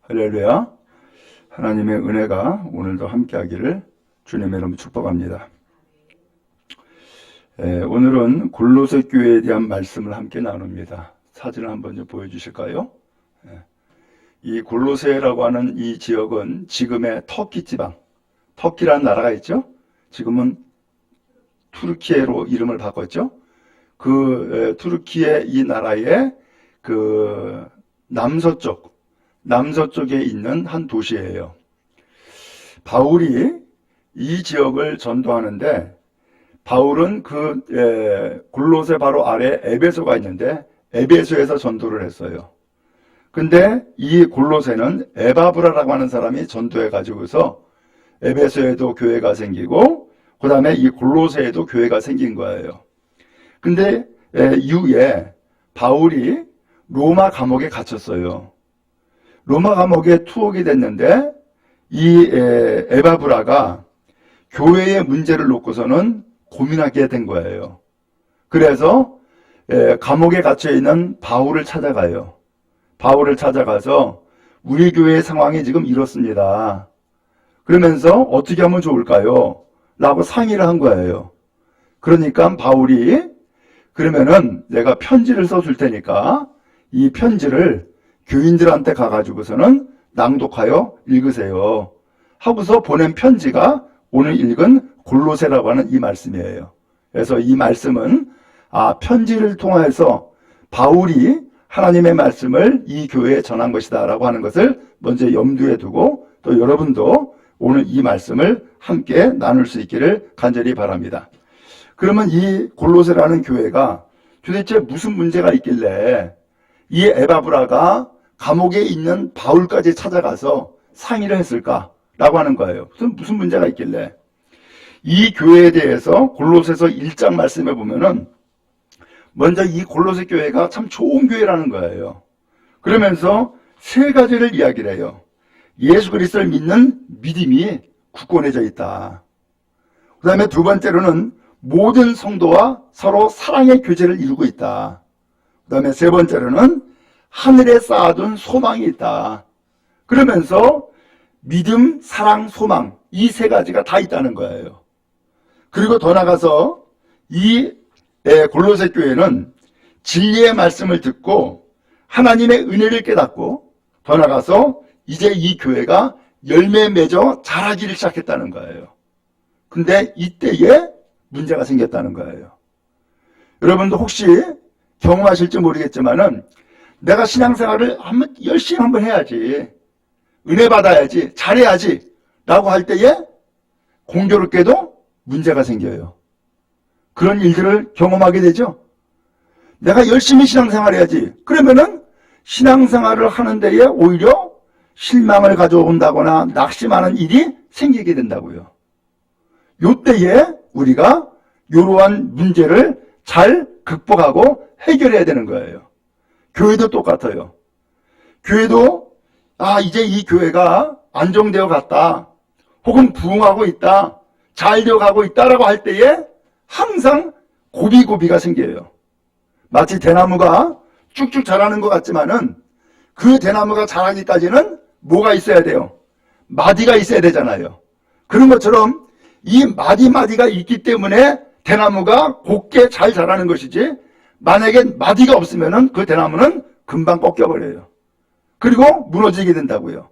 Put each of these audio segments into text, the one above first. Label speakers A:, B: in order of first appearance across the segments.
A: 할렐루야. 하나님의 은혜가 오늘도 함께하기를 주님의 이름으로 축복합니다. 오늘은 골로새 교회에 대한 말씀을 함께 나눕니다. 사진을 한번 좀 보여주실까요? 이 골로새라고 하는 이 지역은 지금의 터키 지방, 터키라는 나라가 있죠? 지금은 투르키예로 이름을 바꿨죠? 투르키의 이 나라의 남서쪽에 있는 한 도시예요. 바울이 이 지역을 전도하는데, 바울은 골로새 바로 아래 에베소가 있는데 에베소에서 전도를 했어요. 근데 이 골로새는 에바브라라고 하는 사람이 전도해 가지고서 에베소에도 교회가 생기고 그 다음에 이 골로새에도 교회가 생긴 거예요. 근데 이후에 바울이 로마 감옥에 갇혔어요. 로마 감옥에 투옥이 됐는데 이 에바브라가 교회의 문제를 놓고서는 고민하게 된 거예요. 그래서 감옥에 갇혀있는 바울을 찾아가요. 바울을 찾아가서 우리 교회의 상황이 지금 이렇습니다. 그러면서 어떻게 하면 좋을까요? 라고 상의를 한 거예요. 그러니까 바울이 그러면은 내가 편지를 써줄 테니까 이 편지를 교인들한테 가가지고서는 낭독하여 읽으세요 하고서 보낸 편지가 오늘 읽은 골로새라고 하는 이 말씀이에요. 그래서 이 말씀은 편지를 통해서 바울이 하나님의 말씀을 이 교회에 전한 것이다 라고 하는 것을 먼저 염두에 두고 또 여러분도 오늘 이 말씀을 함께 나눌 수 있기를 간절히 바랍니다. 그러면 이 골로새라는 교회가 도대체 무슨 문제가 있길래 이 에바브라가 감옥에 있는 바울까지 찾아가서 상의를 했을까라고 하는 거예요. 무슨 문제가 있길래. 이 교회에 대해서 골로새서 1장 말씀에 보면은 먼저 이 골로새 교회가 참 좋은 교회라는 거예요. 그러면서 세 가지를 이야기를 해요. 예수 그리스도를 믿는 믿음이 굳건해져 있다. 그 다음에 두 번째로는 모든 성도와 서로 사랑의 교제를 이루고 있다. 그 다음에 세 번째로는 하늘에 쌓아둔 소망이 있다. 그러면서 믿음, 사랑, 소망 이 세 가지가 다 있다는 거예요. 그리고 더 나가서 이 골로새 교회는 진리의 말씀을 듣고 하나님의 은혜를 깨닫고 더 나가서 이제 이 교회가 열매 맺어 자라기를 시작했다는 거예요. 근데 이때에 문제가 생겼다는 거예요. 여러분도 혹시 경험하실지 모르겠지만은 내가 신앙생활을 열심히 한번 해야지, 은혜 받아야지, 잘해야지 라고 할 때에 공교롭게도 문제가 생겨요. 그런 일들을 경험하게 되죠. 내가 열심히 신앙생활 해야지. 그러면은 신앙생활을 하는 데에 오히려 실망을 가져온다거나 낙심하는 일이 생기게 된다고요. 요때에 우리가 이러한 문제를 잘 극복하고 해결해야 되는 거예요. 교회도 똑같아요. 교회도 이제 이 교회가 안정되어 갔다, 혹은 부흥하고 있다, 잘 되어가고 있다라고 할 때에 항상 고비가 생겨요. 마치 대나무가 쭉쭉 자라는 것 같지만은 그 대나무가 자라기까지는 뭐가 있어야 돼요? 마디가 있어야 되잖아요. 그런 것처럼 이 마디가 있기 때문에 대나무가 곱게 잘 자라는 것이지, 만약에 마디가 없으면은 그 대나무는 금방 꺾여버려요. 그리고 무너지게 된다고요.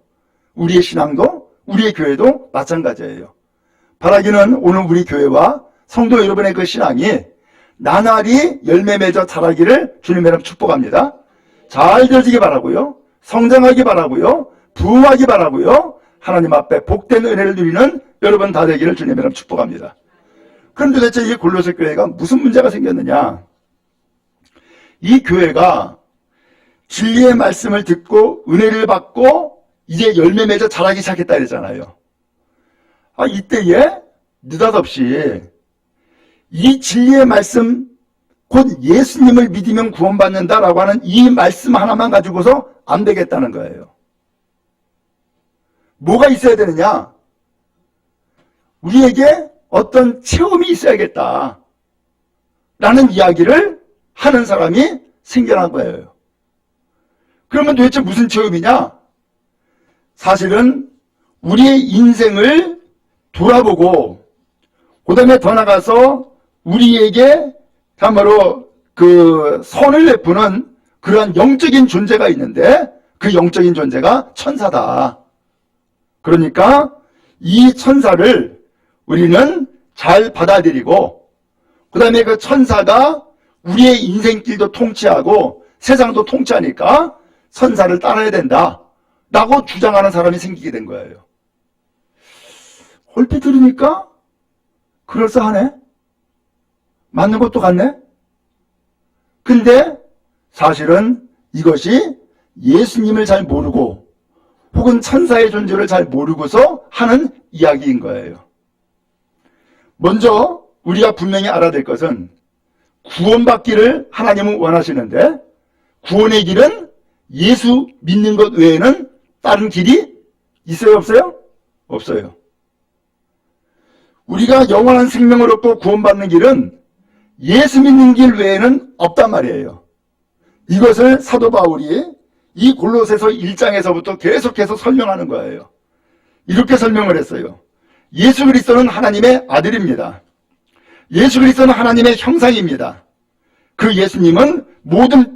A: 우리의 신앙도, 우리의 교회도 마찬가지예요. 바라기는 오늘 우리 교회와 성도 여러분의 그 신앙이 나날이 열매 맺어 자라기를 주님의 이름으로 축복합니다. 잘 되어지기 바라고요. 성장하기 바라고요. 부흥하기 바라고요. 하나님 앞에 복된 은혜를 누리는 여러분 다 되기를 주님의 이름으로 축복합니다. 그런데 도대체 이 골로새 교회가 무슨 문제가 생겼느냐? 이 교회가 진리의 말씀을 듣고 은혜를 받고 이제 열매 맺어 자라기 시작했다 이랬잖아요. 이때에 느닷없이 이 진리의 말씀, 곧 예수님을 믿으면 구원받는다라고 하는 이 말씀 하나만 가지고서 안 되겠다는 거예요. 뭐가 있어야 되느냐? 우리에게 어떤 체험이 있어야겠다 라는 이야기를 하는 사람이 생겨난 거예요. 그러면 도대체 무슨 체험이냐? 사실은 우리의 인생을 돌아보고 그 다음에 더 나가서 우리에게 참으로 그 선을 베푸는 그러한 영적인 존재가 있는데 그 영적인 존재가 천사다. 그러니까 이 천사를 우리는 잘 받아들이고 그 다음에 그 천사가 우리의 인생길도 통치하고 세상도 통치하니까 천사를 따라야 된다 라고 주장하는 사람이 생기게 된 거예요. 얼핏 들으니까 그럴싸하네. 맞는 것도 같네. 근데 사실은 이것이 예수님을 잘 모르고 혹은 천사의 존재를 잘 모르고서 하는 이야기인 거예요. 먼저 우리가 분명히 알아야 될 것은 구원받기를 하나님은 원하시는데 구원의 길은 예수 믿는 것 외에는 다른 길이 있어요, 없어요? 없어요. 우리가 영원한 생명을 얻고 구원받는 길은 예수 믿는 길 외에는 없단 말이에요. 이것을 사도 바울이 이 골로새서 1장에서부터 계속해서 설명하는 거예요. 이렇게 설명을 했어요. 예수 그리스도는 하나님의 아들입니다. 예수 그리스도는 하나님의 형상입니다. 그 예수님은 모든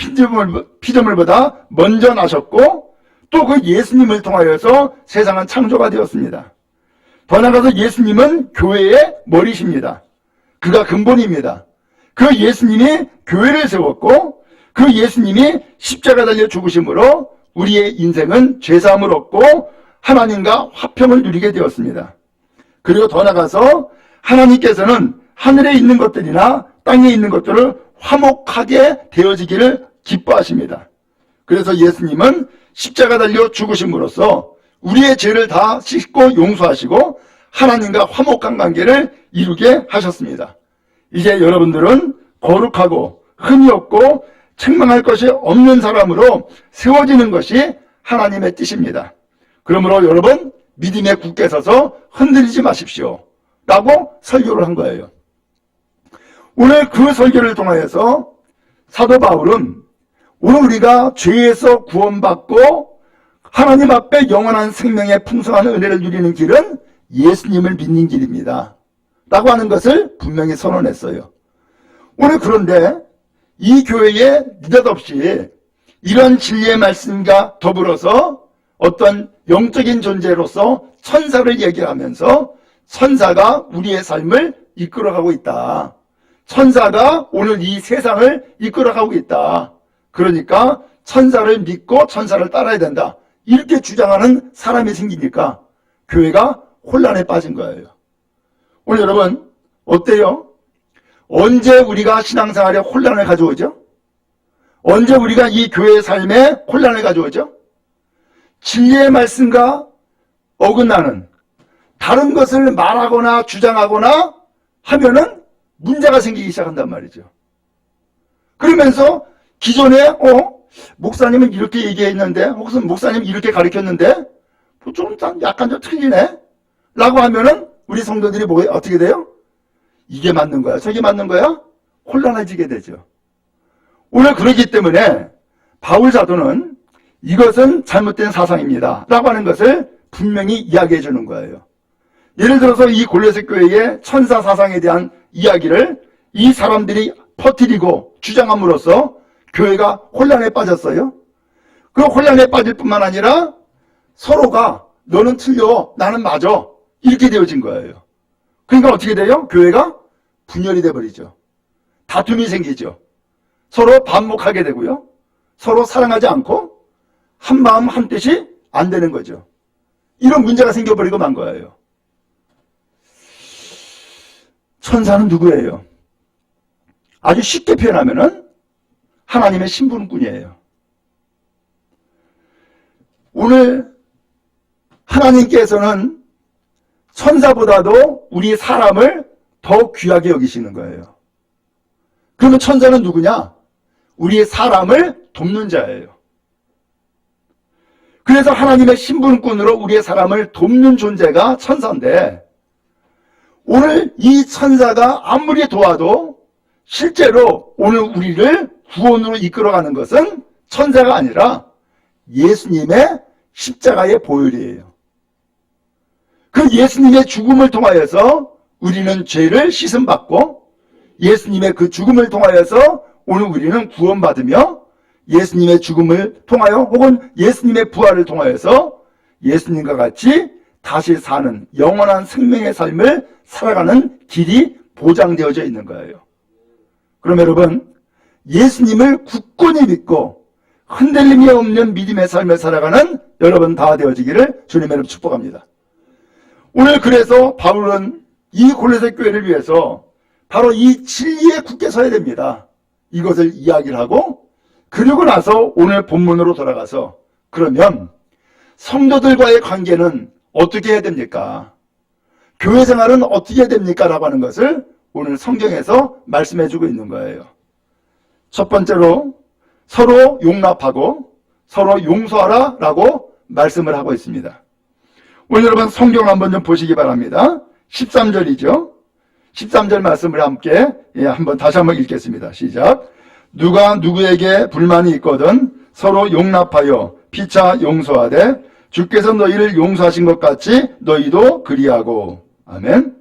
A: 피조물보다 먼저 나셨고 또 그 예수님을 통하여서 세상은 창조가 되었습니다. 더 나아가서 예수님은 교회의 머리십니다. 그가 근본입니다. 그 예수님이 교회를 세웠고 그 예수님이 십자가 달려 죽으심으로 우리의 인생은 죄사함을 얻고 하나님과 화평을 누리게 되었습니다. 그리고 더 나아가서 하나님께서는 하늘에 있는 것들이나 땅에 있는 것들을 화목하게 되어지기를 기뻐하십니다. 그래서 예수님은 십자가 달려 죽으심으로써 우리의 죄를 다 씻고 용서하시고 하나님과 화목한 관계를 이루게 하셨습니다. 이제 여러분들은 거룩하고 흠이 없고 책망할 것이 없는 사람으로 세워지는 것이 하나님의 뜻입니다. 그러므로 여러분 믿음에 굳게 서서 흔들리지 마십시오 라고 설교를 한 거예요. 오늘 그 설교를 통하여서 사도 바울은 오늘 우리가 죄에서 구원받고 하나님 앞에 영원한 생명의 풍성한 은혜를 누리는 길은 예수님을 믿는 길입니다 라고 하는 것을 분명히 선언했어요. 오늘 그런데 이 교회에 느닷없이 이런 진리의 말씀과 더불어서 어떤 영적인 존재로서 천사를 얘기하면서 천사가 우리의 삶을 이끌어가고 있다. 천사가 오늘 이 세상을 이끌어가고 있다. 그러니까 천사를 믿고 천사를 따라야 된다. 이렇게 주장하는 사람이 생기니까 교회가 혼란에 빠진 거예요. 오늘 여러분 어때요? 언제 우리가 신앙생활에 혼란을 가져오죠? 언제 우리가 이 교회의 삶에 혼란을 가져오죠? 진리의 말씀과 어긋나는 다른 것을 말하거나 주장하거나 하면은 문제가 생기기 시작한단 말이죠. 그러면서 기존에 목사님은 이렇게 얘기했는데 혹은 목사님이 이렇게 가르쳤는데 좀 약간 좀 틀리네 라고 하면은 우리 성도들이 어떻게 돼요? 이게 맞는 거야 저게 맞는 거야? 혼란해지게 되죠. 오늘 그러기 때문에 바울 사도는 이것은 잘못된 사상입니다 라고 하는 것을 분명히 이야기해 주는 거예요. 예를 들어서 이 골로새 교회의 천사 사상에 대한 이야기를 이 사람들이 퍼뜨리고 주장함으로써 교회가 혼란에 빠졌어요. 그 혼란에 빠질 뿐만 아니라 서로가 너는 틀려 나는 맞아 이렇게 되어진 거예요. 그러니까 어떻게 돼요? 교회가 분열이 돼버리죠. 다툼이 생기죠. 서로 반목하게 되고요. 서로 사랑하지 않고 한 마음 한 뜻이 안 되는 거죠. 이런 문제가 생겨버리고 만 거예요. 천사는 누구예요? 아주 쉽게 표현하면은 하나님의 신분꾼이에요. 오늘 하나님께서는 천사보다도 우리 사람을 더 귀하게 여기시는 거예요. 그러면 천사는 누구냐? 우리 사람을 돕는 자예요. 그래서 하나님의 신분꾼으로 우리의 사람을 돕는 존재가 천사인데 오늘 이 천사가 아무리 도와도 실제로 오늘 우리를 구원으로 이끌어가는 것은 천사가 아니라 예수님의 십자가의 보혈이에요. 그 예수님의 죽음을 통하여서 우리는 죄를 씻음받고 예수님의 그 죽음을 통하여서 오늘 우리는 구원받으며 예수님의 죽음을 통하여 혹은 예수님의 부활을 통하여서 예수님과 같이 다시 사는 영원한 생명의 삶을 살아가는 길이 보장되어져 있는 거예요. 그럼 여러분, 예수님을 굳건히 믿고 흔들림이 없는 믿음의 삶을 살아가는 여러분 다 되어지기를 주님의 이름으로 축복합니다. 오늘 그래서 바울은 이 골로새 교회를 위해서 바로 이 진리에 굳게 서야 됩니다. 이것을 이야기를 하고 그리고 나서 오늘 본문으로 돌아가서 그러면 성도들과의 관계는 어떻게 해야 됩니까? 교회 생활은 어떻게 해야 됩니까? 라고 하는 것을 오늘 성경에서 말씀해 주고 있는 거예요. 첫 번째로 서로 용납하고 서로 용서하라 라고 말씀을 하고 있습니다. 오늘 여러분 성경 한번 좀 보시기 바랍니다. 13절이죠. 13절 말씀을 함께 다시 한번 읽겠습니다. 시작. 누가 누구에게 불만이 있거든 서로 용납하여 피차 용서하되 주께서 너희를 용서하신 것 같이 너희도 그리하고. 아멘.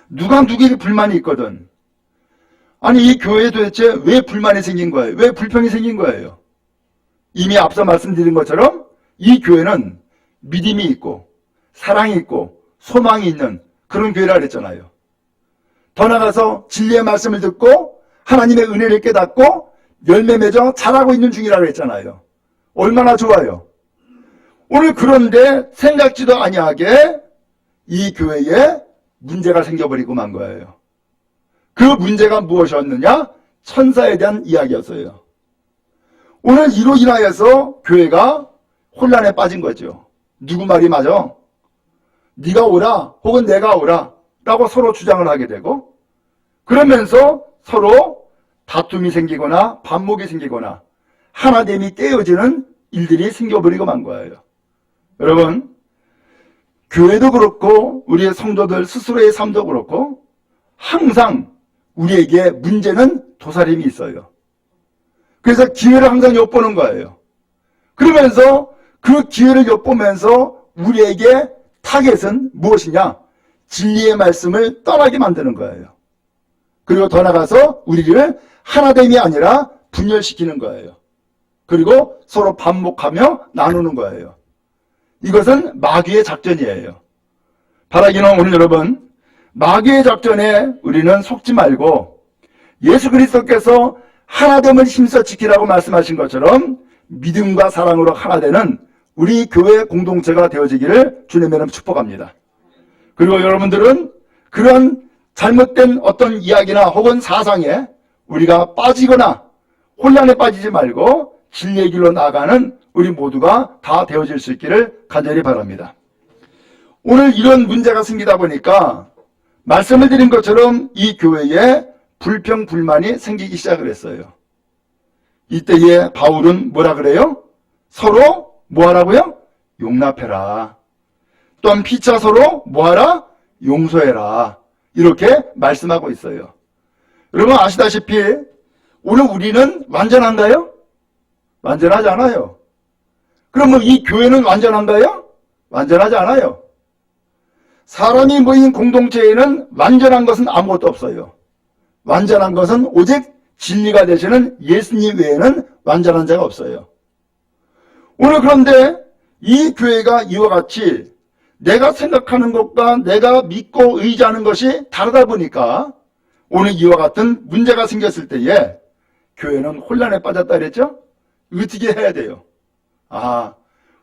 A: 누가 누구에게 불만이 있거든. 아니 이 교회에 도대체 왜 불만이 생긴 거예요? 왜 불평이 생긴 거예요? 이미 앞서 말씀드린 것처럼 이 교회는 믿음이 있고 사랑이 있고 소망이 있는 그런 교회라 그랬잖아요. 더 나아가서 진리의 말씀을 듣고 하나님의 은혜를 깨닫고 열매 맺어 자라고 있는 중이라 그랬잖아요. 얼마나 좋아요. 오늘 그런데 생각지도 아니하게 이 교회에 문제가 생겨버리고 만 거예요. 그 문제가 무엇이었느냐? 천사에 대한 이야기였어요. 오늘 이로 인하여서 교회가 혼란에 빠진 거죠. 누구 말이 맞아? 네가 오라 혹은 내가 오라 라고 서로 주장을 하게 되고 그러면서 서로 다툼이 생기거나 반목이 생기거나 하나됨이 깨어지는 일들이 생겨버리고 만 거예요. 여러분 교회도 그렇고 우리의 성도들 스스로의 삶도 그렇고 항상 우리에게 문제는 도사림이 있어요. 그래서 기회를 항상 엿보는 거예요. 그러면서 그 기회를 엿보면서 우리에게 타겟은 무엇이냐? 진리의 말씀을 떠나게 만드는 거예요. 그리고 더 나가서 우리를 하나됨이 아니라 분열시키는 거예요. 그리고 서로 반목하며 나누는 거예요. 이것은 마귀의 작전이에요. 바라기는 오늘 여러분 마귀의 작전에 우리는 속지 말고 예수 그리스도께서 하나됨을 힘써 지키라고 말씀하신 것처럼 믿음과 사랑으로 하나 되는 우리 교회 공동체가 되어지기를 주님의 이름으로 축복합니다. 그리고 여러분들은 그런 잘못된 어떤 이야기나 혹은 사상에 우리가 빠지거나 혼란에 빠지지 말고 진리의 길로 나아가는 우리 모두가 다 되어질 수 있기를 간절히 바랍니다. 오늘 이런 문제가 생기다 보니까 말씀을 드린 것처럼 이 교회에 불평, 불만이 생기기 시작을 했어요. 이때에 바울은 뭐라 그래요? 서로 뭐하라고요? 용납해라. 또한 피차 서로 뭐하라? 용서해라. 이렇게 말씀하고 있어요. 여러분 아시다시피 오늘 우리는 완전한가요? 완전하지 않아요. 그럼 이 교회는 완전한가요? 완전하지 않아요. 사람이 모인 공동체에는 완전한 것은 아무것도 없어요. 완전한 것은 오직 진리가 되시는 예수님 외에는 완전한 자가 없어요. 오늘 그런데 이 교회가 이와 같이 내가 생각하는 것과 내가 믿고 의지하는 것이 다르다 보니까 오늘 이와 같은 문제가 생겼을 때에 교회는 혼란에 빠졌다 그랬죠? 어떻게 해야 돼요?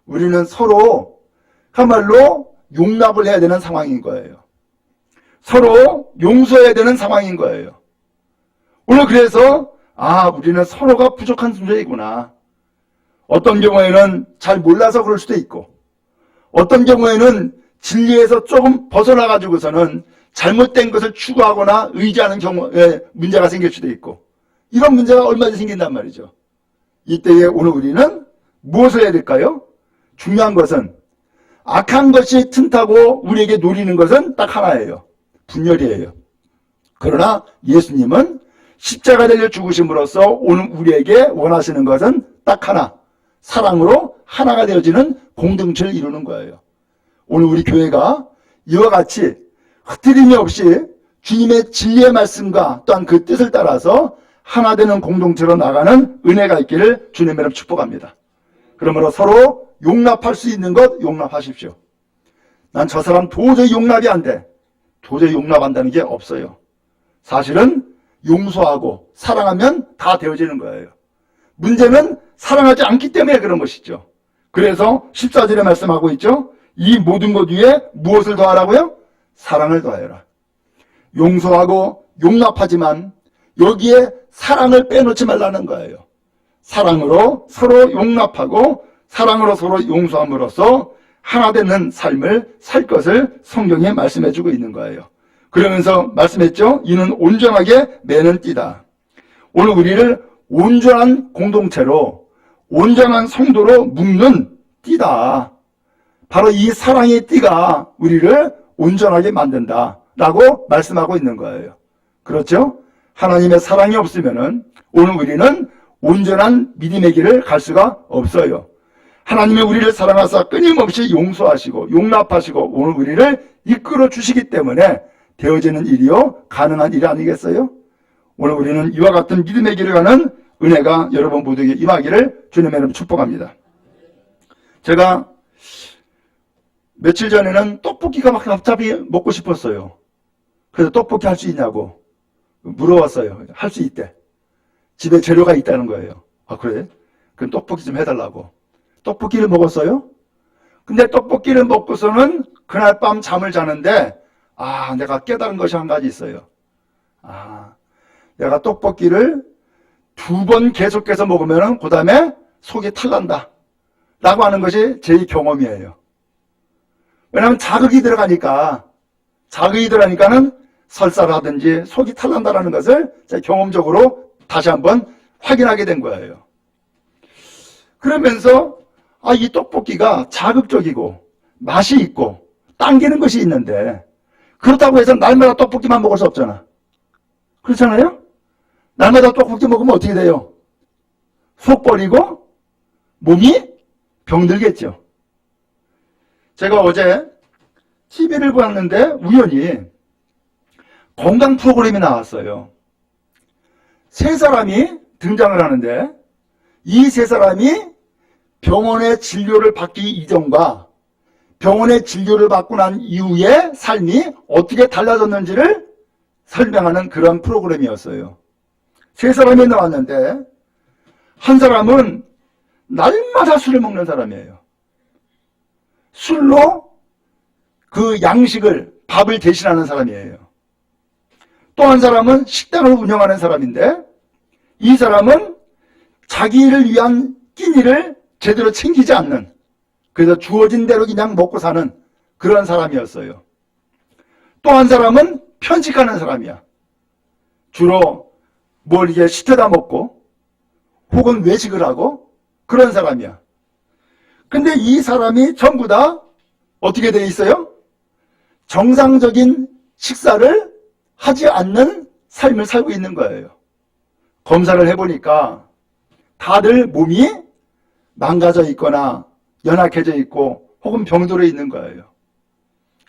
A: 우리는 서로 한말로 용납을 해야 되는 상황인 거예요. 서로 용서해야 되는 상황인 거예요. 오늘 그래서 우리는 서로가 부족한 존재이구나. 어떤 경우에는 잘 몰라서 그럴 수도 있고 어떤 경우에는 진리에서 조금 벗어나가지고서는 잘못된 것을 추구하거나 의지하는 경우에 문제가 생길 수도 있고 이런 문제가 얼마든지 생긴단 말이죠. 이때에 오늘 우리는 무엇을 해야 될까요? 중요한 것은 악한 것이 틈타고 우리에게 노리는 것은 딱 하나예요. 분열이에요. 그러나 예수님은 십자가 달려 죽으심으로써 오늘 우리에게 원하시는 것은 딱 하나. 사랑으로 하나가 되어지는 공동체를 이루는 거예요. 오늘 우리 교회가 이와 같이 흐트림이 없이 주님의 진리의 말씀과 또한 그 뜻을 따라서 하나 되는 공동체로 나가는 은혜가 있기를 주님의 이름으로 축복합니다. 그러므로 서로 용납할 수 있는 것 용납하십시오. 난 저 사람 도저히 용납이 안 돼. 도저히 용납한다는 게 없어요. 사실은 용서하고 사랑하면 다 되어지는 거예요. 문제는 사랑하지 않기 때문에 그런 것이죠. 그래서 14절에 말씀하고 있죠. 이 모든 것 위에 무엇을 더하라고요? 사랑을 더해라. 용서하고 용납하지만 여기에 사랑을 빼놓지 말라는 거예요. 사랑으로 서로 용납하고 사랑으로 서로 용서함으로써 하나 되는 삶을 살 것을 성경에 말씀해주고 있는 거예요. 그러면서 말씀했죠. 이는 온전하게 매는 띠다. 오늘 우리를 온전한 공동체로 온전한 성도로 묶는 띠다. 바로 이 사랑의 띠가 우리를 온전하게 만든다 라고 말씀하고 있는 거예요. 그렇죠? 하나님의 사랑이 없으면은 오늘 우리는 온전한 믿음의 길을 갈 수가 없어요. 하나님의 우리를 사랑하사 끊임없이 용서하시고 용납하시고 오늘 우리를 이끌어 주시기 때문에 되어지는 일이요 가능한 일이 아니겠어요? 오늘 우리는 이와 같은 믿음의 길을 가는 은혜가 여러분 모두에게 임하기를 주님의 이름으로 축복합니다. 제가 며칠 전에는 떡볶이가 막 갑자기 먹고 싶었어요. 그래서 떡볶이 할 수 있냐고 물어봤어요. 할 수 있대. 집에 재료가 있다는 거예요. 아 그래? 그럼 떡볶이 좀 해달라고. 떡볶이를 먹었어요. 근데 떡볶이를 먹고서는 그날 밤 잠을 자는데 내가 깨달은 것이 한 가지 있어요. 내가 떡볶이를 2번 계속해서 먹으면 그 다음에 속이 탈난다 라고 하는 것이 제 경험이에요. 왜냐하면 자극이 들어가니까는 설사라든지 속이 탈난다라는 것을 제 경험적으로 다시 한번 확인하게 된 거예요. 그러면서 이 떡볶이가 자극적이고 맛이 있고 당기는 것이 있는데 그렇다고 해서 날마다 떡볶이만 먹을 수 없잖아. 그렇잖아요? 날마다 떡볶이 먹으면 어떻게 돼요? 속 버리고 몸이 병들겠죠. 제가 어제 TV를 봤는데 우연히 건강 프로그램이 나왔어요. 3사람이 등장을 하는데 이 3사람이 병원의 진료를 받기 이전과 병원의 진료를 받고 난 이후의 삶이 어떻게 달라졌는지를 설명하는 그런 프로그램이었어요. 3사람이 나왔는데 한 사람은 날마다 술을 먹는 사람이에요. 술로 그 양식을 밥을 대신하는 사람이에요. 또 한 사람은 식당을 운영하는 사람인데 이 사람은 자기를 위한 끼니를 제대로 챙기지 않는, 그래서 주어진 대로 그냥 먹고 사는 그런 사람이었어요. 또 한 사람은 편식하는 사람이야. 주로 뭘 이게 시켜다 먹고 혹은 외식을 하고 그런 사람이야. 근데 이 사람이 전부 다 어떻게 돼 있어요? 정상적인 식사를 하지 않는 삶을 살고 있는 거예요. 검사를 해보니까 다들 몸이 망가져 있거나 연약해져 있고 혹은 병들어 있는 거예요.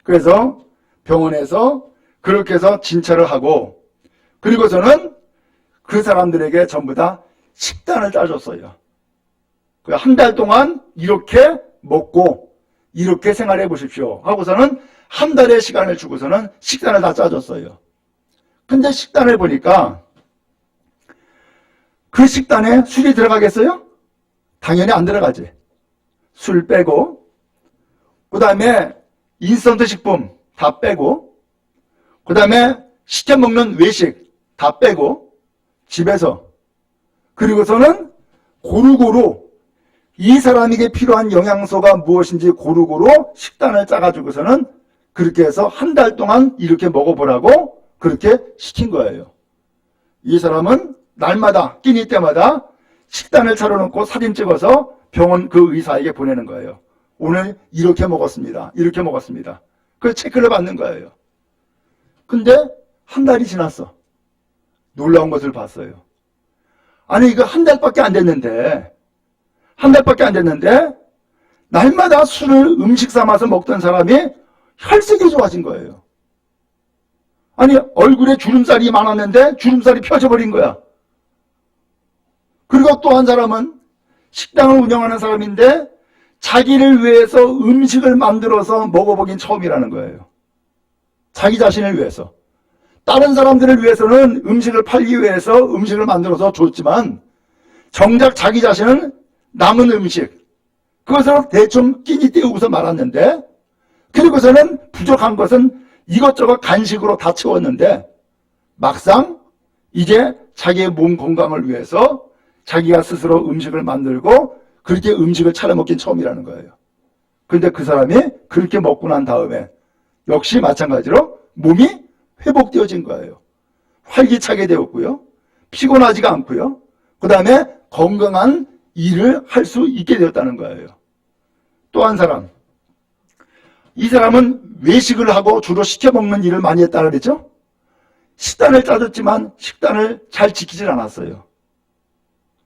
A: 그래서 병원에서 그렇게 해서 진찰을 하고 그리고서는 그 사람들에게 전부 다 식단을 짜줬어요. 한 달 동안 이렇게 먹고 이렇게 생활해 보십시오 하고서는 한 달의 시간을 주고서는 식단을 다 짜줬어요. 근데 식단을 보니까 그 식단에 술이 들어가겠어요? 당연히 안 들어가지. 술 빼고 그 다음에 인스턴트 식품 다 빼고 그 다음에 시켜 먹는 외식 다 빼고 집에서 그리고서는 고루고루 이 사람에게 필요한 영양소가 무엇인지 고루고루 식단을 짜가지고서는 그렇게 해서 한 달 동안 이렇게 먹어보라고 그렇게 시킨 거예요. 이 사람은 날마다 끼니 때마다 식단을 차려놓고 사진 찍어서 병원 그 의사에게 보내는 거예요. 오늘 이렇게 먹었습니다. 이렇게 먹었습니다. 그 체크를 받는 거예요. 근데 한 달이 지났어. 놀라운 것을 봤어요. 아니 이거 한 달밖에 안 됐는데 한 달밖에 안 됐는데 날마다 술을 음식 삼아서 먹던 사람이 혈색이 좋아진 거예요. 아니, 얼굴에 주름살이 많았는데 주름살이 펴져버린 거야. 그리고 또 한 사람은 식당을 운영하는 사람인데 자기를 위해서 음식을 만들어서 먹어보긴 처음이라는 거예요. 자기 자신을 위해서. 다른 사람들을 위해서는 음식을 팔기 위해서 음식을 만들어서 줬지만 정작 자기 자신은 남은 음식, 그것을 대충 끼니 때우고서 말았는데, 그리고서는 부족한 것은 이것저것 간식으로 다 채웠는데 막상 이제 자기의 몸 건강을 위해서 자기가 스스로 음식을 만들고 그렇게 음식을 차려 먹긴 처음이라는 거예요. 그런데 그 사람이 그렇게 먹고 난 다음에 역시 마찬가지로 몸이 회복되어진 거예요. 활기차게 되었고요. 피곤하지가 않고요. 그 다음에 건강한 일을 할 수 있게 되었다는 거예요. 또 한 사람. 이 사람은 외식을 하고 주로 시켜 먹는 일을 많이 했다고 그랬죠? 식단을 짜줬지만 식단을 잘 지키질 않았어요.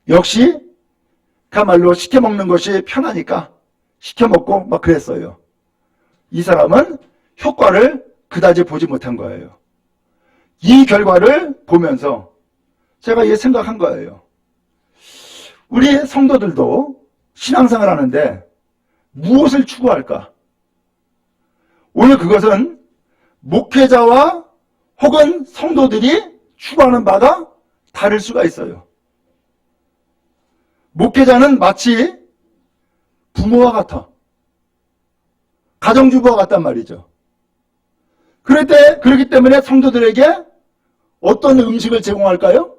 A: 역시 그야말로 시켜 먹는 것이 편하니까 시켜 먹고 막 그랬어요. 이 사람은 효과를 그다지 보지 못한 거예요. 이 결과를 보면서 제가 이게 생각한 거예요. 우리 성도들도 신앙생활 하는데 무엇을 추구할까? 오늘 그것은 목회자와 혹은 성도들이 추구하는 바가 다를 수가 있어요. 목회자는 마치 부모와 같아. 가정주부와 같단 말이죠. 그렇기 때문에 성도들에게 어떤 음식을 제공할까요?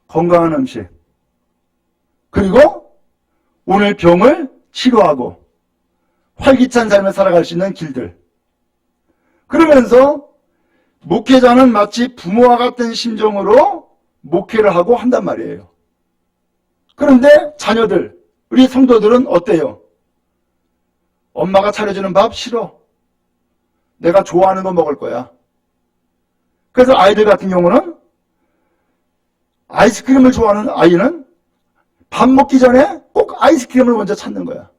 A: 건강한 음식. 그리고 오늘 병을 치료하고 활기찬 삶을 살아갈 수 있는 길들. 그러면서 목회자는 마치 부모와 같은 심정으로 목회를 하고 한단 말이에요. 그런데 자녀들, 우리 성도들은 어때요? 엄마가 차려주는 밥 싫어. 내가 좋아하는 거 먹을 거야. 그래서 아이들 같은 경우는 아이스크림을 좋아하는 아이는 밥 먹기 전에 꼭 아이스크림을 먼저 찾는 거야.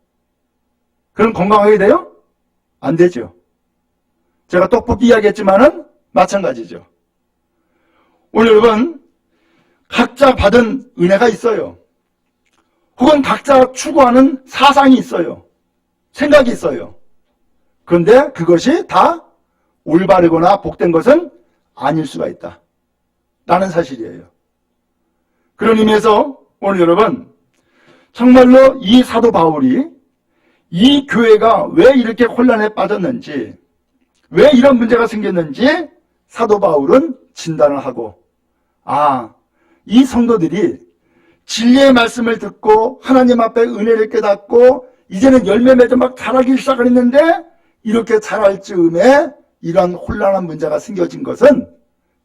A: 그럼 건강하게 돼요? 안 되죠. 제가 떡볶이 이야기했지만은 마찬가지죠. 오늘 여러분 각자 받은 은혜가 있어요. 혹은 각자 추구하는 사상이 있어요. 생각이 있어요. 그런데 그것이 다 올바르거나 복된 것은 아닐 수가 있다. 라는 사실이에요. 그런 의미에서 오늘 여러분 정말로 이 사도 바울이 이 교회가 왜 이렇게 혼란에 빠졌는지, 왜 이런 문제가 생겼는지 사도 바울은 진단을 하고, 이 성도들이 진리의 말씀을 듣고 하나님 앞에 은혜를 깨닫고 이제는 열매 맺어 막 자라기 시작을 했는데 이렇게 자랄 즈음에 이런 혼란한 문제가 생겨진 것은,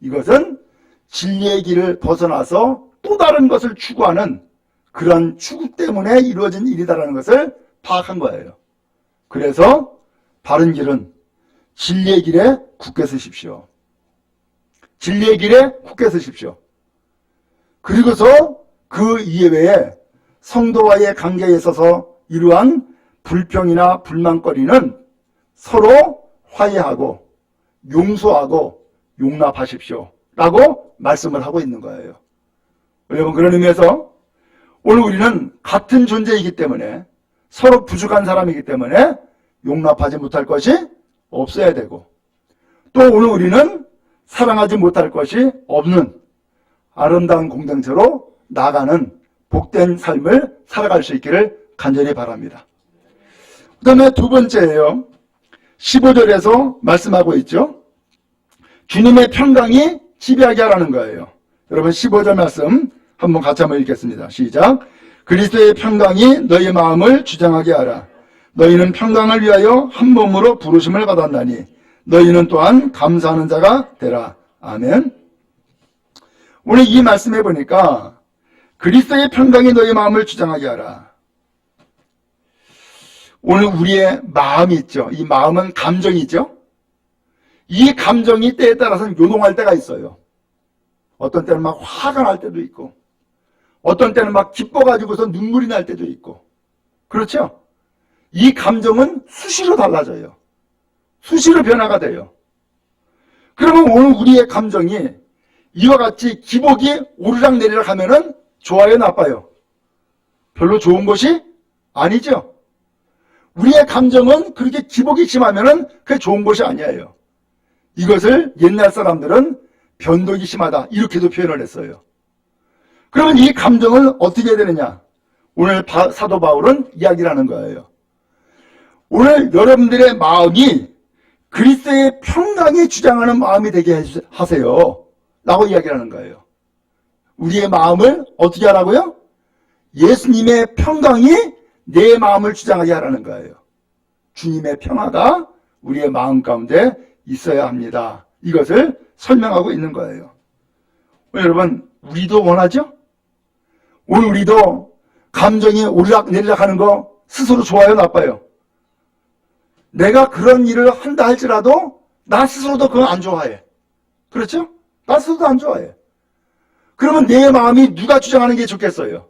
A: 이것은 진리의 길을 벗어나서 또 다른 것을 추구하는 그런 추구 때문에 이루어진 일이다라는 것을 파악한 거예요. 그래서 바른 길은 진리의 길에 굳게 서십시오. 진리의 길에 굳게 서십시오. 그리고서 그 이외에 성도와의 관계에 있어서 이러한 불평이나 불만거리는 서로 화해하고 용서하고 용납하십시오. 라고 말씀을 하고 있는 거예요. 여러분, 그런 의미에서 오늘 우리는 같은 존재이기 때문에, 서로 부족한 사람이기 때문에 용납하지 못할 것이 없어야 되고, 또 오늘 우리는 사랑하지 못할 것이 없는 아름다운 공동체로 나아가는 복된 삶을 살아갈 수 있기를 간절히 바랍니다. 그 다음에 두 번째예요. 15절에서 말씀하고 있죠. 주님의 평강이 지배하게 하라는 거예요. 여러분 15절 말씀 한번 같이 한번 읽겠습니다. 시작. 그리스도의 평강이 너희 마음을 주장하게 하라. 너희는 평강을 위하여 한 몸으로 부르심을 받았나니 너희는 또한 감사하는 자가 되라. 아멘. 오늘 이 말씀해 보니까 그리스도의 평강이 너희 마음을 주장하게 하라. 오늘 우리의 마음이 있죠. 이 마음은 감정이죠. 이 감정이 때에 따라서는 요동할 때가 있어요. 어떤 때는 막 화가 날 때도 있고, 어떤 때는 막 기뻐가지고서 눈물이 날 때도 있고. 그렇죠? 이 감정은 수시로 달라져요. 수시로 변화가 돼요. 그러면 오늘 우리의 감정이 이와 같이 기복이 오르락 내리락 하면은 좋아요, 나빠요? 별로 좋은 것이 아니죠. 우리의 감정은 그렇게 기복이 심하면은 그게 좋은 것이 아니에요. 이것을 옛날 사람들은 변덕이 심하다 이렇게도 표현을 했어요. 그러면 이 감정을 어떻게 해야 되느냐? 오늘 사도 바울은 이야기를 하는 거예요. 오늘 여러분들의 마음이 그리스도의 평강이 주장하는 마음이 되게 하세요 라고 이야기를 하는 거예요. 우리의 마음을 어떻게 하라고요? 예수님의 평강이 내 마음을 주장하게 하라는 거예요. 주님의 평화가 우리의 마음 가운데 있어야 합니다. 이것을 설명하고 있는 거예요. 여러분, 우리도 원하죠? 오늘 우리도 감정이 오르락 내리락 하는 거 스스로 좋아요, 나빠요? 내가 그런 일을 한다 할지라도 나 스스로도 그건 안 좋아해. 그렇죠? 나 스스로도 안 좋아해. 그러면 내 마음이 누가 주장하는 게 좋겠어요?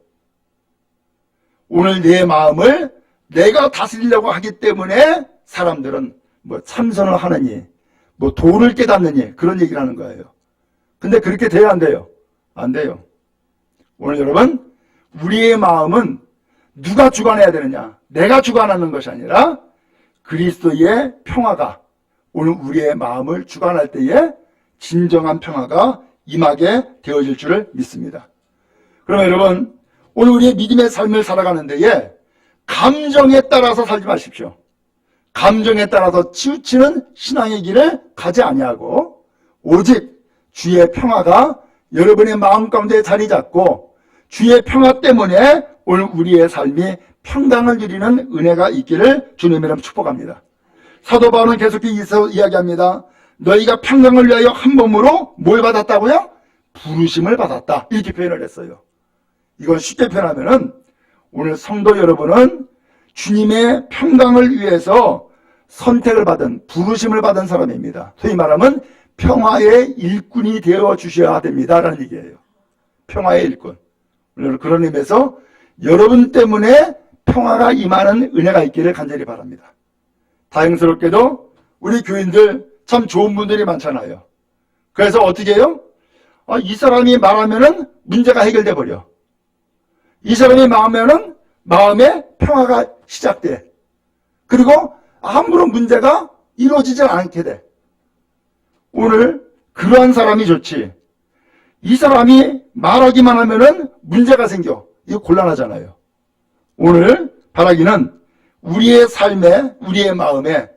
A: 오늘 내 마음을 내가 다스리려고 하기 때문에 사람들은 뭐 참선을 하느니 뭐 도를 깨닫느니 그런 얘기를 하는 거예요. 근데 그렇게 돼야 안 돼요? 안 돼요. 오늘 여러분, 우리의 마음은 누가 주관해야 되느냐? 내가 주관하는 것이 아니라 그리스도의 평화가 오늘 우리의 마음을 주관할 때에 진정한 평화가 임하게 되어질 줄을 믿습니다. 그러면 여러분, 오늘 우리의 믿음의 삶을 살아가는 데에 감정에 따라서 살지 마십시오. 감정에 따라서 치우치는 신앙의 길을 가지 아니하고 오직 주의 평화가 여러분의 마음 가운데 자리 잡고 주의 평화 때문에 오늘 우리의 삶이 평강을 누리는 은혜가 있기를 주님의 이름으로 축복합니다. 사도 바울은 계속해서 이야기합니다. 너희가 평강을 위하여 한 몸으로 뭘 받았다고요? 부르심을 받았다. 이렇게 표현을 했어요. 이건 쉽게 표현하면은 오늘 성도 여러분은 주님의 평강을 위해서 선택을 받은, 부르심을 받은 사람입니다. 소위 말하면 평화의 일꾼이 되어 주셔야 됩니다라는 얘기예요. 평화의 일꾼. 오늘 그런 의미에서 여러분 때문에 평화가 임하는 은혜가 있기를 간절히 바랍니다. 다행스럽게도 우리 교인들 참 좋은 분들이 많잖아요. 그래서 어떻게 해요? 이 사람이 말하면은 문제가 해결돼 버려. 이 사람이 말하면은 마음에 평화가 시작돼. 그리고 아무런 문제가 이루어지지 않게 돼. 오늘 그러한 사람이 좋지. 이 사람이 말하기만 하면은 문제가 생겨. 이거 곤란하잖아요. 오늘 바라기는 우리의 삶에, 우리의 마음에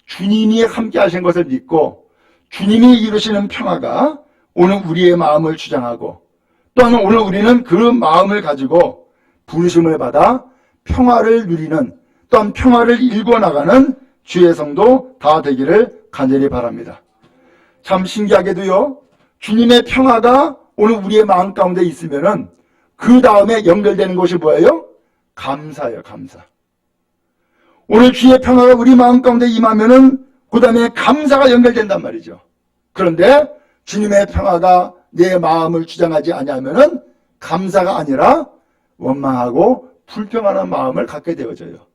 A: 주님이 함께 하신 것을 믿고 주님이 이루시는 평화가 오늘 우리의 마음을 주장하고 또한 오늘 우리는 그 마음을 가지고 부르심을 받아 평화를 누리는 또한 평화를 일궈나가는 주의 성도 다 되기를 간절히 바랍니다. 참 신기하게도요, 주님의 평화가 오늘 우리의 마음 가운데 있으면은 그 다음에 연결되는 것이 뭐예요? 감사예요, 감사. 오늘 주의 평화가 우리 마음 가운데 임하면은 그 다음에 감사가 연결된단 말이죠. 그런데 주님의 평화가 내 마음을 주장하지 아니하면은 감사가 아니라 원망하고 불평하는 마음을 갖게 되어져요.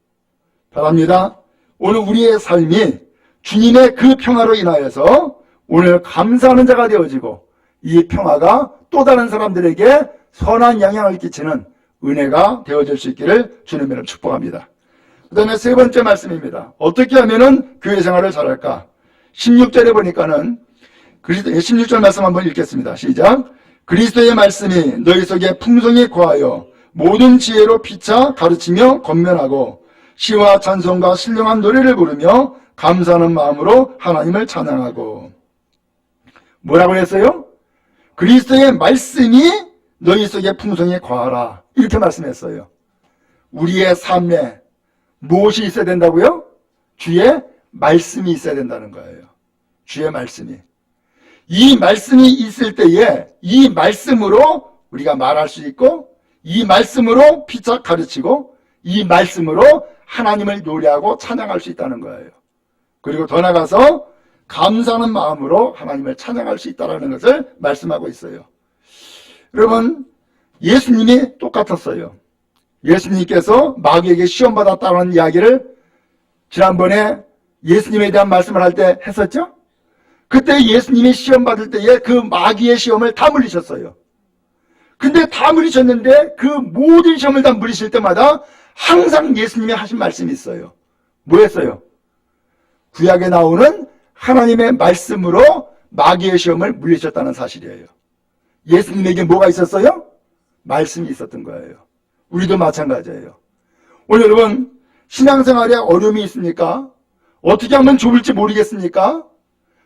A: 바랍니다. 오늘 우리의 삶이 주님의 그 평화로 인하여서 오늘 감사하는 자가 되어지고 이 평화가 또 다른 사람들에게 선한 영향을 끼치는 은혜가 되어질 수 있기를 주님의 이름으로 축복합니다. 그 다음에 세 번째 말씀입니다. 어떻게 하면은 교회 생활을 잘할까? 16절에 보니까는 16절 말씀 한번 읽겠습니다. 시작. 그리스도의 말씀이 너희 속에 풍성히 거하여 모든 지혜로 피차 가르치며 권면하고 시와 찬송과 신령한 노래를 부르며 감사하는 마음으로 하나님을 찬양하고. 뭐라고 했어요? 그리스도의 말씀이 너희 속에 풍성히 거하라. 이렇게 말씀했어요. 우리의 삶에 무엇이 있어야 된다고요? 주의 말씀이 있어야 된다는 거예요. 주의 말씀이. 이 말씀이 있을 때에 이 말씀으로 우리가 말할 수 있고 이 말씀으로 피차 가르치고 이 말씀으로 하나님을 노래하고 찬양할 수 있다는 거예요. 그리고 더 나아가서 감사하는 마음으로 하나님을 찬양할 수 있다는 것을 말씀하고 있어요. 여러분, 예수님이 똑같았어요. 예수님께서 마귀에게 시험받았다는 이야기를 지난번에 예수님에 대한 말씀을 할 때 했었죠? 그때 예수님이 시험받을 때에 그 마귀의 시험을 다 물리셨어요. 근데 다 물리셨는데 그 모든 시험을 다 물리실 때마다 항상 예수님이 하신 말씀이 있어요. 뭐였어요? 구약에 나오는 하나님의 말씀으로 마귀의 시험을 물리셨다는 사실이에요. 예수님에게 뭐가 있었어요? 말씀이 있었던 거예요. 우리도 마찬가지예요. 오늘 여러분 신앙생활에 어려움이 있습니까? 어떻게 하면 좋을지 모르겠습니까?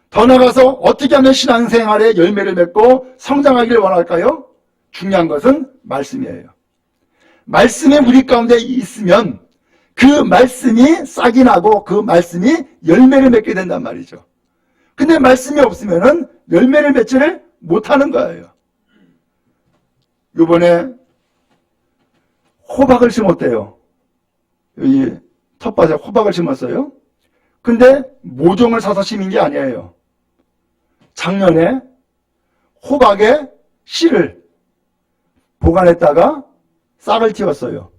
A: 더 나아가서 어떻게 하면 신앙생활에 열매를 맺고 성장하기를 원할까요? 중요한 것은 말씀이에요. 말씀이 우리 가운데 있으면 그 말씀이 싹이 나고 그 말씀이 열매를 맺게 된단 말이죠. 근데 말씀이 없으면 열매를 맺지를 못하는 거예요. 이번에 호박을 심었대요. 여기 텃밭에 호박을 심었어요. 근데 모종을 사서 심은 게 아니에요. 작년에 호박의 씨를 보관했다가 싹을 틔웠어요.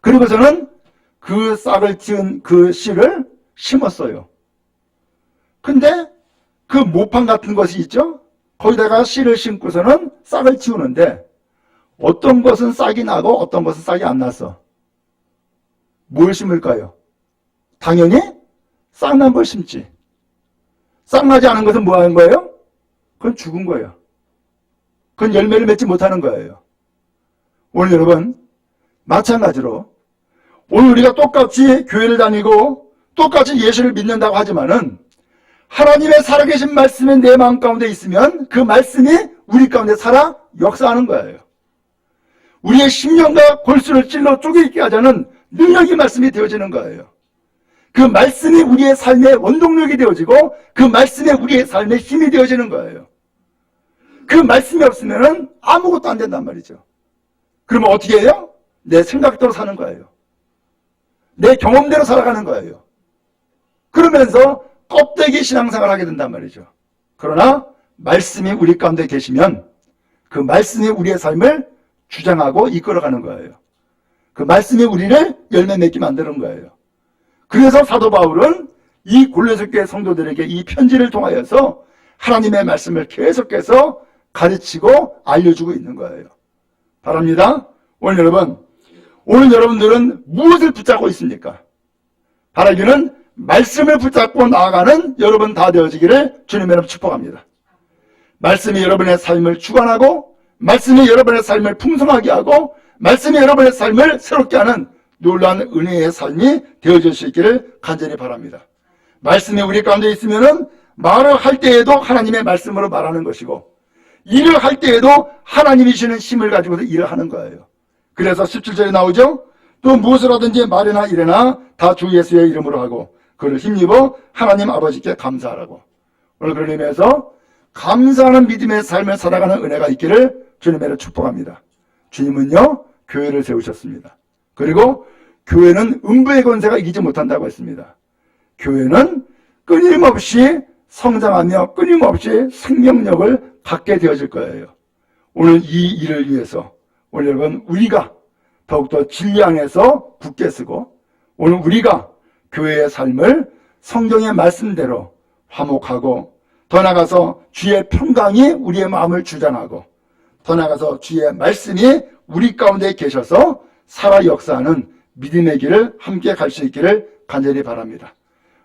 A: 그리고서는 그 싹을 틔운 그 씨를 심었어요. 근데 그 모판 같은 것이 있죠? 거기다가 씨를 심고서는 싹을 틔우는데 어떤 것은 싹이 나고 어떤 것은 싹이 안 났어. 뭘 심을까요? 당연히 싹난 걸 심지. 싹나지 않은 것은 뭐 하는 거예요? 그건 죽은 거예요. 그건 열매를 맺지 못하는 거예요. 오늘 여러분 마찬가지로 오늘 우리가 똑같이 교회를 다니고 똑같이 예수를 믿는다고 하지만은 하나님의 살아계신 말씀이 내 마음 가운데 있으면 그 말씀이 우리 가운데 살아 역사하는 거예요. 우리의 심령과 골수를 찔러 쪼개있게 하자는 능력이 말씀이 되어지는 거예요. 그 말씀이 우리의 삶의 원동력이 되어지고 그 말씀이 우리의 삶의 힘이 되어지는 거예요. 그 말씀이 없으면 아무것도 안 된단 말이죠. 그러면 어떻게 해요? 내 생각대로 사는 거예요. 내 경험대로 살아가는 거예요. 그러면서 껍데기 신앙생활을 하게 된단 말이죠. 그러나 말씀이 우리 가운데 계시면 그 말씀이 우리의 삶을 주장하고 이끌어가는 거예요. 그 말씀이 우리를 열매 맺게 만드는 거예요. 그래서 사도 바울은 이 골로새 교회 성도들에게 이 편지를 통하여서 하나님의 말씀을 계속해서 가르치고 알려주고 있는 거예요. 바랍니다. 오늘 여러분들은 무엇을 붙잡고 있습니까? 바라기는 말씀을 붙잡고 나아가는 여러분 다 되어지기를 주님의 이름으로 축복합니다. 말씀이 여러분의 삶을 주관하고 말씀이 여러분의 삶을 풍성하게 하고 말씀이 여러분의 삶을 새롭게 하는 놀라운 은혜의 삶이 되어질 수 있기를 간절히 바랍니다. 말씀이 우리 가운데 있으면 말을 할 때에도 하나님의 말씀으로 말하는 것이고 일을 할 때에도 하나님이 주시는 힘을 가지고서 일을 하는 거예요. 그래서 17절에 나오죠. 또 무엇을 하든지 말이나 일이나 다 주 예수의 이름으로 하고 그를 힘입어 하나님 아버지께 감사하라고. 오늘 그런 의미에서 감사하는 믿음의 삶을 살아가는 은혜가 있기를 주님으로 축복합니다. 주님은요 교회를 세우셨습니다. 그리고 교회는 음부의 권세가 이기지 못한다고 했습니다. 교회는 끊임없이 성장하며 끊임없이 생명력을 갖게 되어질 거예요. 오늘 이 일을 위해서 오늘 여러분 우리가 더욱더 진리 안에서 굳게 쓰고 오늘 우리가 교회의 삶을 성경의 말씀대로 화목하고 더 나아가서 주의 평강이 우리의 마음을 주장하고 더 나아가서 주의 말씀이 우리 가운데 계셔서 살아 역사하는 믿음의 길을 함께 갈 수 있기를 간절히 바랍니다.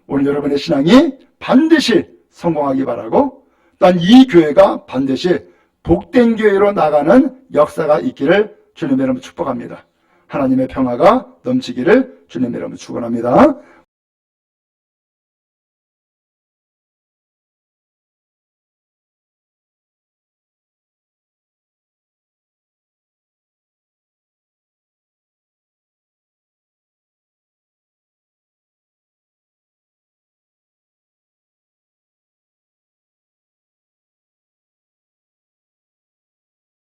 A: 오늘 여러분의 신앙이 반드시 성공하기 바라고 또한 이 교회가 반드시 복된 교회로 나가는 역사가 있기를 주님의 이름으로 축복합니다. 하나님의 평화가 넘치기를 주님의 이름으로 축원합니다.